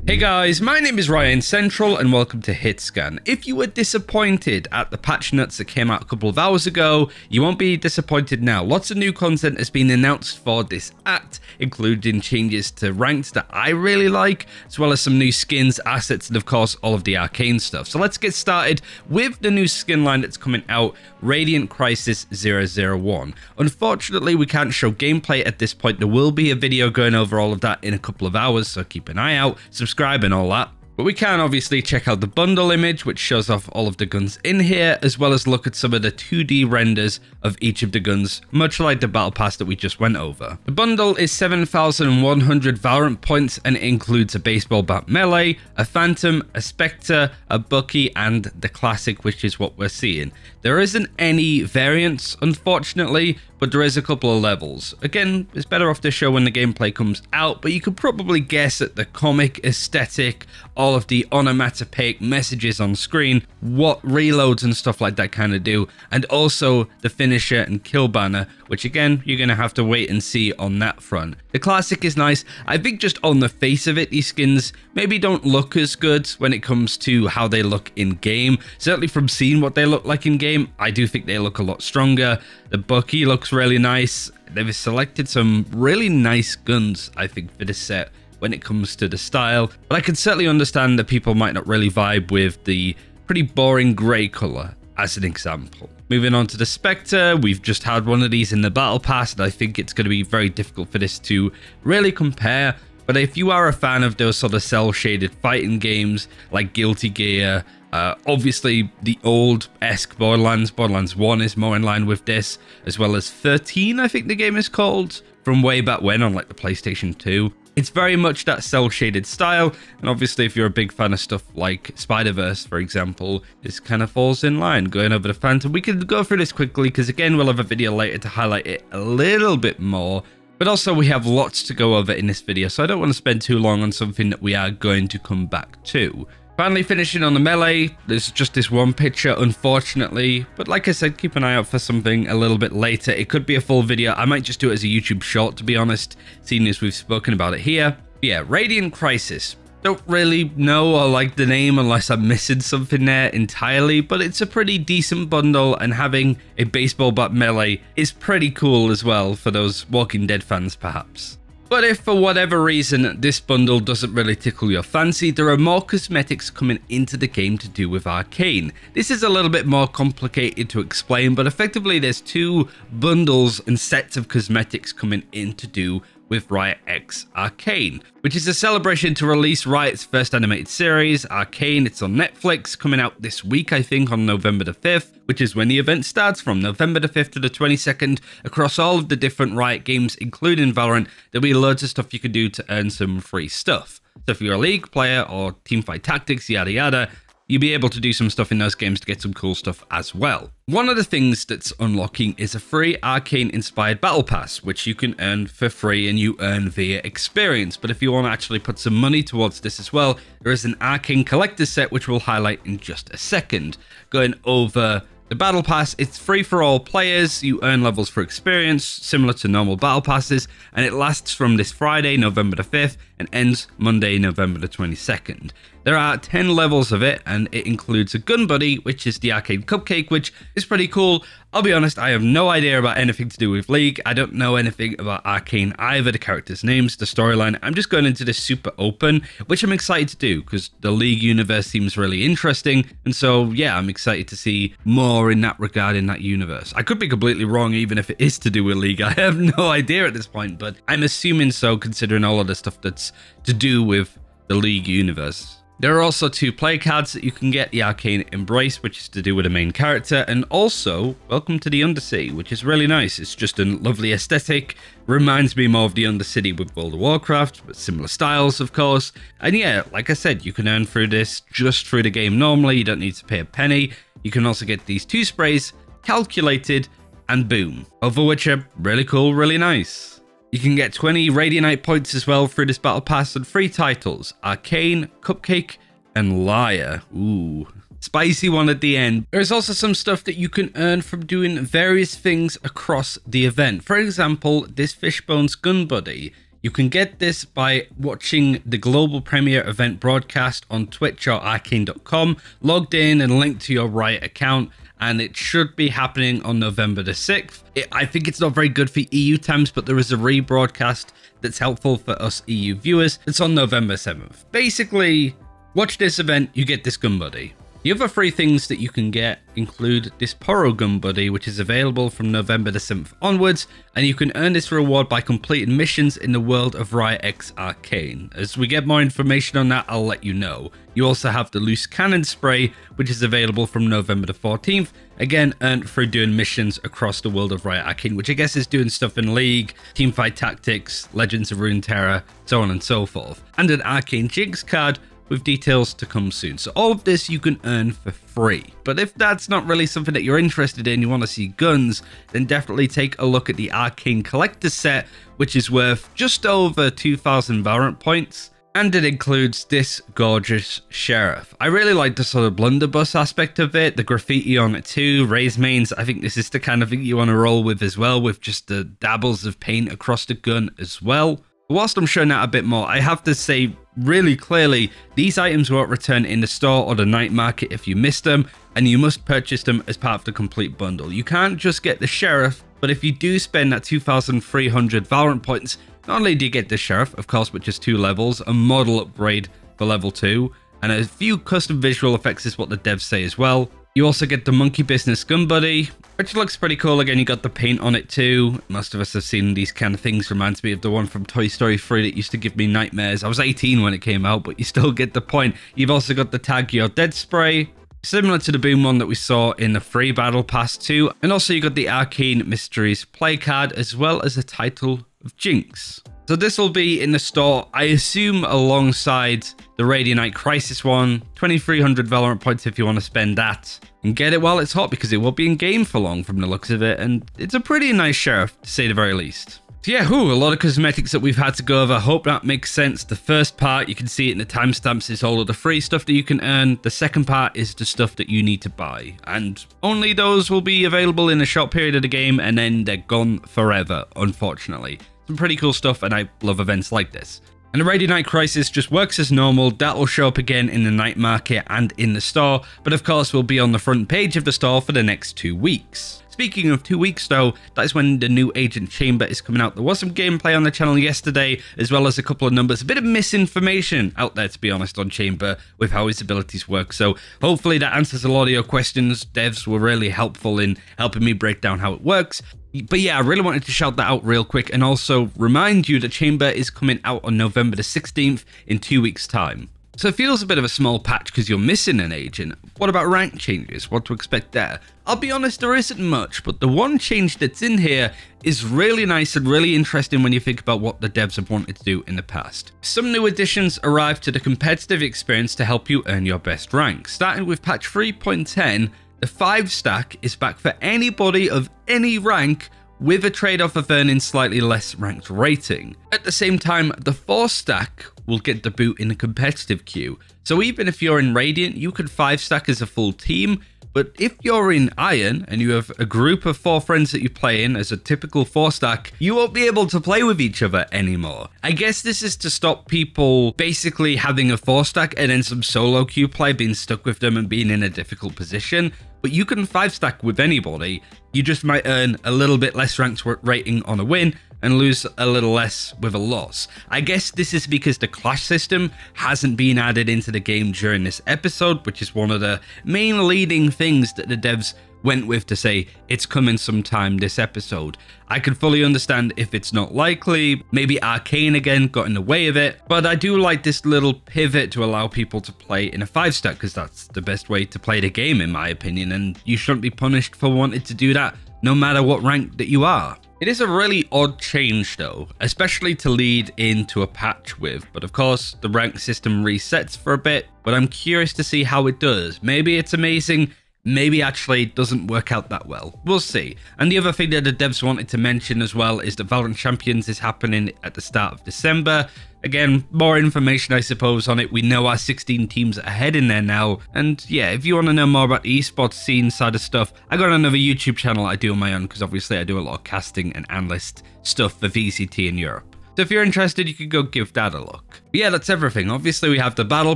Hey guys, my name is Ryan Central and welcome to Hitscan. If you were disappointed at the patch notes that came out a couple of hours ago, you won't be disappointed now. Lots of new content has been announced for this act, including changes to ranked that I really like, as well as some new skins, assets, and of course all of the arcane stuff. So let's get started with the new skin line that's coming out, Radiant Crisis 001. Unfortunately, we can't show gameplay at this point. There will be a video going over all of that in a couple of hours, so keep an eye out. Subscribe and all that. But we can obviously check out the bundle image, which shows off all of the guns in here, as well as look at some of the 2D renders of each of the guns, much like the battle pass that we just went over. The bundle is 7,100 Valorant points, and it includes a baseball bat melee, a phantom, a spectre, a Bucky, and the classic, which is what we're seeing. There isn't any variants, unfortunately, but there is a couple of levels. Again, it's better off to show when the gameplay comes out, but you could probably guess at the comic aesthetic, all of the onomatopoeic messages on screen, what reloads and stuff like that kind of do, and also the finisher and kill banner, which again, you're going to have to wait and see on that front. The classic is nice. I think just on the face of it, these skins maybe don't look as good when it comes to how they look in game. Certainly from seeing what they look like in game, I do think they look a lot stronger. The Bucky looks really nice. They've selected some really nice guns, I think, for this set when it comes to the style, but I can certainly understand that people might not really vibe with the pretty boring grey colour, as an example. Moving on to the Spectre, we've just had one of these in the Battle Pass, and I think it's going to be very difficult for this to really compare, but if you are a fan of those sort of cel-shaded fighting games, like Guilty Gear, obviously the old-esque Borderlands 1 is more in line with this, as well as 13, I think the game is called, from way back when on like the PlayStation 2. It's very much that cel-shaded style, and obviously if you're a big fan of stuff like Spider-Verse, for example, this kind of falls in line. Going over the Phantom, we can go through this quickly because again, we'll have a video later to highlight it a little bit more, but also we have lots to go over in this video, so I don't want to spend too long on something that we are going to come back to. Finally finishing on the melee, there's just this one picture, unfortunately, but like I said, keep an eye out for something a little bit later. It could be a full video. I might just do it as a YouTube short, to be honest, seeing as we've spoken about it here. But yeah, Radiant Crisis. Don't really know or like the name unless I'm missing something there entirely, but it's a pretty decent bundle, and having a baseball bat melee is pretty cool as well for those Walking Dead fans, perhaps. But if for whatever reason this bundle doesn't really tickle your fancy, there are more cosmetics coming into the game to do with Arcane. This is a little bit more complicated to explain, but effectively there's two bundles and sets of cosmetics coming in to do with Riot X Arcane, which is a celebration to release Riot's first animated series, Arcane. It's on Netflix, coming out this week, I think, on November the 5th, which is when the event starts, from November the 5th to the 22nd, across all of the different Riot games, including Valorant. There'll be loads of stuff you can do to earn some free stuff. So if you're a League player or Teamfight Tactics, yada yada, you'll be able to do some stuff in those games to get some cool stuff as well. One of the things that's unlocking is a free Arcane-inspired Battle Pass, which you can earn for free and you earn via experience. But if you want to actually put some money towards this as well, there is an Arcane Collector's Set, which we'll highlight in just a second. Going over the Battle Pass, it's free for all players. You earn levels for experience, similar to normal Battle Passes, and it lasts from this Friday, November the 5th, and ends Monday, November the 22nd. There are 10 levels of it, and it includes a gun buddy, which is the Arcane Cupcake, which is pretty cool. I'll be honest, I have no idea about anything to do with League. I don't know anything about Arcane, either the characters' names, the storyline. I'm just going into this super open, which I'm excited to do because the League universe seems really interesting. And so, yeah, I'm excited to see more in that regard in that universe. I could be completely wrong, even if it is to do with League. I have no idea at this point, but I'm assuming so, considering all of the stuff that's to do with the League universe. There are also two play cards that you can get, the Arcane Embrace, which is to do with the main character, and also Welcome to the Undercity, which is really nice. It's just a lovely aesthetic, reminds me more of the Undercity with World of Warcraft, but similar styles, of course. And yeah, like I said, you can earn through this just through the game normally. You don't need to pay a penny. You can also get these two sprays, Calculated and Boom, both of which are really cool, really nice. You can get 20 Radianite points as well through this Battle Pass, and 3 titles, Arcane, Cupcake, and Liar. Ooh, spicy one at the end. There's also some stuff that you can earn from doing various things across the event. For example, this Fishbones Gun Buddy. You can get this by watching the global premiere event broadcast on Twitch or arcane.com, logged in and linked to your Riot account, and it should be happening on November the 6th. I think it's not very good for EU times, but there is a rebroadcast that's helpful for us EU viewers. It's on November 7th. Basically, watch this event, you get this gun buddy. The other 3 things that you can get include this Poro gun buddy, which is available from November the 7th onwards, and you can earn this reward by completing missions in the world of Riot X Arcane. As we get more information on that, I'll let you know. You also have the loose cannon spray, which is available from November the 14th, again earned through doing missions across the world of Riot Arcane, which I guess is doing stuff in League, Teamfight Tactics, Legends of Runeterra, so on and so forth. And an Arcane Jigs card, with details to come soon. So all of this you can earn for free. But if that's not really something that you're interested in, you want to see guns, then definitely take a look at the Arcane Collector set, which is worth just over 2,000 Valorant points. And it includes this gorgeous Sheriff. I really like the sort of blunderbuss aspect of it, the graffiti on it too, raised mains. I think this is the kind of thing you want to roll with as well, with just the dabbles of paint across the gun as well. Whilst I'm showing that a bit more, I have to say really clearly, these items won't return in the store or the night market if you miss them, and you must purchase them as part of the complete bundle. You can't just get the Sheriff, but if you do spend that 2,300 Valorant points, not only do you get the Sheriff, of course, with just 2 levels, a model upgrade for level 2, and a few custom visual effects is what the devs say as well. You also get the Monkey Business Gun Buddy, which looks pretty cool. Again, you got the paint on it too. Most of us have seen these kind of things. Reminds me of the one from Toy Story 3 that used to give me nightmares. I was 18 when it came out, but you still get the point. You've also got the Tag You're Dead spray, similar to the Boom one that we saw in the free Battle Pass 2. And also you got the Arcane Mysteries play card, as well as the title of Jinx. So this will be in the store, I assume, alongside the Radiant Crisis one. 2,300 Valorant points if you want to spend that. And get it while it's hot, because it won't be in game for long from the looks of it. And it's a pretty nice Sheriff, to say the very least. So yeah, a lot of cosmetics that we've had to go over. Hope that makes sense. The first part, you can see it in the timestamps, is all of the free stuff that you can earn. The second part is the stuff that you need to buy. And only those will be available in a short period of the game, and then they're gone forever, unfortunately. Some pretty cool stuff, and I love events like this. And the Radiant Crisis just works as normal. That will show up again in the night market and in the store, but of course will be on the front page of the store for the next 2 weeks. Speaking of 2 weeks though, that is when the new Agent Chamber is coming out. There was some gameplay on the channel yesterday, as well as a couple of numbers. A bit of misinformation out there, to be honest, on Chamber with how his abilities work. So hopefully that answers a lot of your questions. Devs were really helpful in helping me break down how it works. But yeah, I really wanted to shout that out real quick, and also remind you that Chamber is coming out on November the 16th in 2 weeks' time. So it feels a bit of a small patch because you're missing an agent. What about rank changes? What to expect there? I'll be honest, there isn't much, but the one change that's in here is really nice and really interesting when you think about what the devs have wanted to do in the past. Some new additions arrived to the competitive experience to help you earn your best rank. Starting with patch 3.10, the 5 stack is back for anybody of any rank, with a trade-off of earning slightly less ranked rating. At the same time, the 4 stack will get the boot in the competitive queue. So even if you're in Radiant, you could 5 stack as a full team, but if you're in Iron and you have a group of 4 friends that you play in as a typical 4 stack, you won't be able to play with each other anymore. I guess this is to stop people basically having a 4 stack and then some solo queue play, being stuck with them and being in a difficult position. But you can 5 stack with anybody. You just might earn a little bit less ranked rating on a win and lose a little less with a loss. I guess this is because the clash system hasn't been added into the game during this episode, which is one of the main leading things that the devs went with to say it's coming sometime this episode. I can fully understand if it's not likely. Maybe Arcane again got in the way of it, but I do like this little pivot to allow people to play in a 5 stack, because that's the best way to play the game in my opinion, and you shouldn't be punished for wanting to do that no matter what rank that you are. It is a really odd change though, especially to lead into a patch with, but of course the rank system resets for a bit, but I'm curious to see how it does. Maybe it's amazing, maybe actually doesn't work out that well. We'll see. And the other thing that the devs wanted to mention as well is that Valorant Champions is happening at the start of December. Again, more information I suppose on it. We know our 16 teams ahead in there now. And yeah, if you want to know more about the esports scene side of stuff, I got another YouTube channel I do on my own, because obviously I do a lot of casting and analyst stuff for VCT in Europe. So if you're interested, you could go give that a look. But yeah, that's everything. Obviously, we have the Battle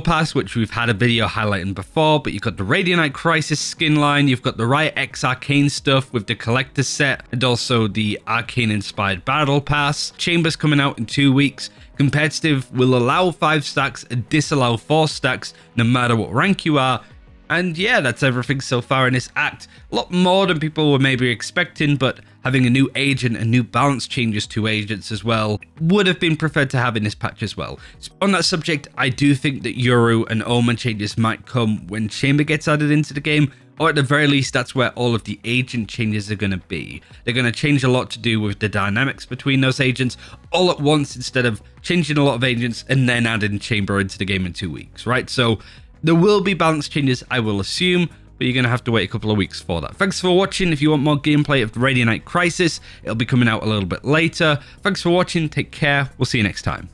Pass, which we've had a video highlighting before, but you've got the Radiant Crisis skin line, you've got the Riot X Arcane stuff with the Collector's Set, and also the Arcane-inspired Battle Pass. Chambers coming out in 2 weeks. Competitive will allow 5 stacks and disallow 4 stacks, no matter what rank you are. And yeah, that's everything so far in this act. A lot more than people were maybe expecting, but having a new agent and new balance changes to agents as well would have been preferred to have in this patch as well. So on that subject, I do think that Yoru and Omen changes might come when Chamber gets added into the game, or at the very least, that's where all of the agent changes are going to be. They're going to change a lot to do with the dynamics between those agents all at once, instead of changing a lot of agents and then adding Chamber into the game in 2 weeks, right? So there will be balance changes, I will assume, but you're going to have to wait a couple of weeks for that. Thanks for watching. If you want more gameplay of Radiant Crisis, it'll be coming out a little bit later. Thanks for watching. Take care. We'll see you next time.